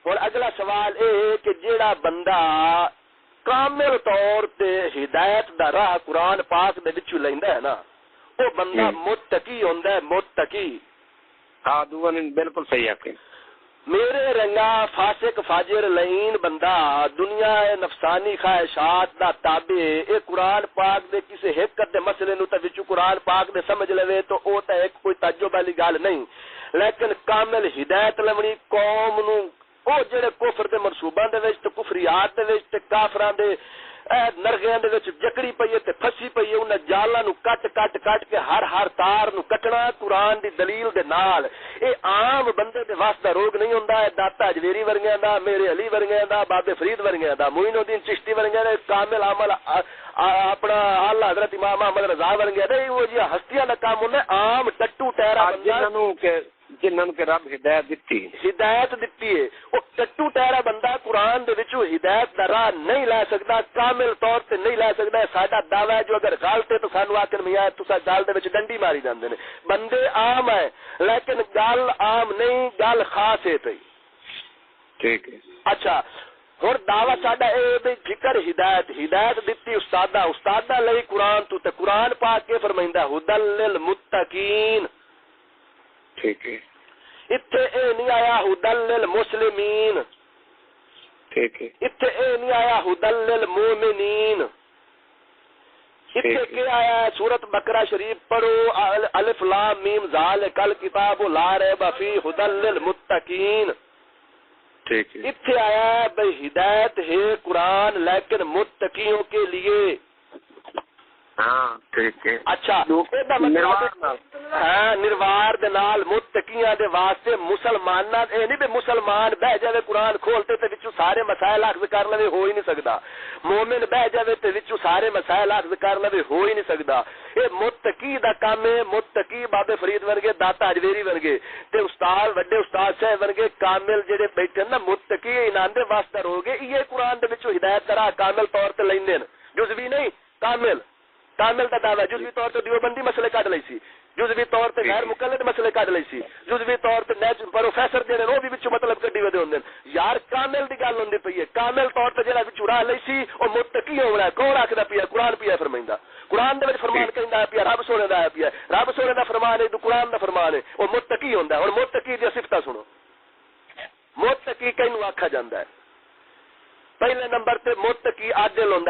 ہن اگلا سوال یہ کہ جیڑا بندہ کامل طور تے ہدایت دا راہ قرآن پاک دے وچوں لیندا ہے نا وہ بندہ متقی ہوندا ہے متقی. ہاں دوان بالکل صحیح ہے. میرے رنگا فاسق فاجر لعین بندہ دنیا نفسانی خواہشات دا تابع اے قرآن پاک دے کسے حقیقت دے مسئلے نو تے وچوں قرآن پاک دے سمجھ لوے تو او تے ایک کوئی تعجب والی گل نہیں لیکن کامل ہدایت لونی قوم نو او جڑے کفر دے منصوباں دے وچ تے کفریات دے وچ تے کافراں دے نرغیاں دے وچ جکڑی پئی ہے تے پھسی پئی ہے انہاں جالاں نو کٹ کے ہر تار نو کٹنا قرآن دی دلیل دے نال. اے عام بندے دے واسطے روگ نہیں ہوندا ہے داتا اجویری ورگیاں دا میرے علی ورگیاں دا بابے فرید ورگیاں دا معین الدین چشتی ورگیاں دا کامل عمل اپنا اعلی حضرت امام احمد رضا ورگیاں دا وہ جی ہستیاں دا کام ہوندا ہے عام ٹٹو ٹہرا بندہ جنہاں کے رب ہدایت دتی ہے وہ ٹٹو ٹہرا بندہ قرآن دے وچوں ہدایت دا راہ نہیں لے سکدا کامل طور تے نہیں لے سکدا. ساڈا دعوی ہے جو اگر غلط ہے تو سانو آکن میاں تساں گل دے وچ ڈنڈی ماری جاندے نے. بندے عام ہے لیکن گل عام نہیں گل خاص ہے پئی. ٹھیک ہے. اچھا ہن دعوی ساڈا اے بھی فکر ہدایت دتی استادا لئی قرآن تو تے قرآن پاک کے فرمائندا ھدی للمتقین. ٹھیک ہے. اتنے اے نہیں آیا ھدی للمسلمین. ٹھیک ہے. اتنے اے نہیں آیا ھدی للمؤمنین. اتنے کیا آیا ہے سورۃ بقرہ شریف پڑھو الف لام میم ذالک الکتاب لا ریب فیہ ھدی للمتقین. ٹھیک ہے. اتنے آیا ہے بھئی ہدایت ہے قرآن لیکن متقیوں کے لیے. ہاں ٹھیک ہے. اچھا ہاں نروار دے نال متقیاں دے واسطے مسلماناں اے نہیں بے مسلمان بہ جاوے قرآن کھولتے تے وچوں سارے مسائل اخذ کر لوے ہو ہی نہیں سکدا. مومن بہ جاوے تے وچوں سارے مسائل اخذ کر لوے ہو ہی نہیں سکدا. اے متقی دا کام ہے. متقی بابے فرید ورگے داتا اجویری ورگے تے استاد وڈے استاد صاحب ورگے کامل جڑے بیٹھے نا متقی انہاں دے واسطے ہوگے یہ قرآن دے وچوں ہدایت کرا کامل طور تے لیندے جزوی نہیں کامل دا دعویٰ جزوی طور تے دیوبندی مسئلے کڈ لئی سی جزوی طور تے غیر مقلد مسئلے کڈ لئی سی جزوی طور تے پروفیسر جڑے وہ بھی وچوں مطلب کڈی ودے ہوندے یار کامل دی گل ہوندی پئی ہے. کامل طور تے جڑا وچوں راہ لئی سی او متقی ہونا ہے. کون آکھدا پیا قرآن پیا فرمائندا قرآن دے وچ فرمان کہندا پیا رب سونے دا ہے پیا رب سونے دا فرمان ہے تو قرآن دا فرمان ہے او متقی ہوندا ہے. ہن متقی دی صفتاں سنو. متقی کینو آکھا جاندا ہے؟ پہلے نمبر تے متقی عادل ہوندا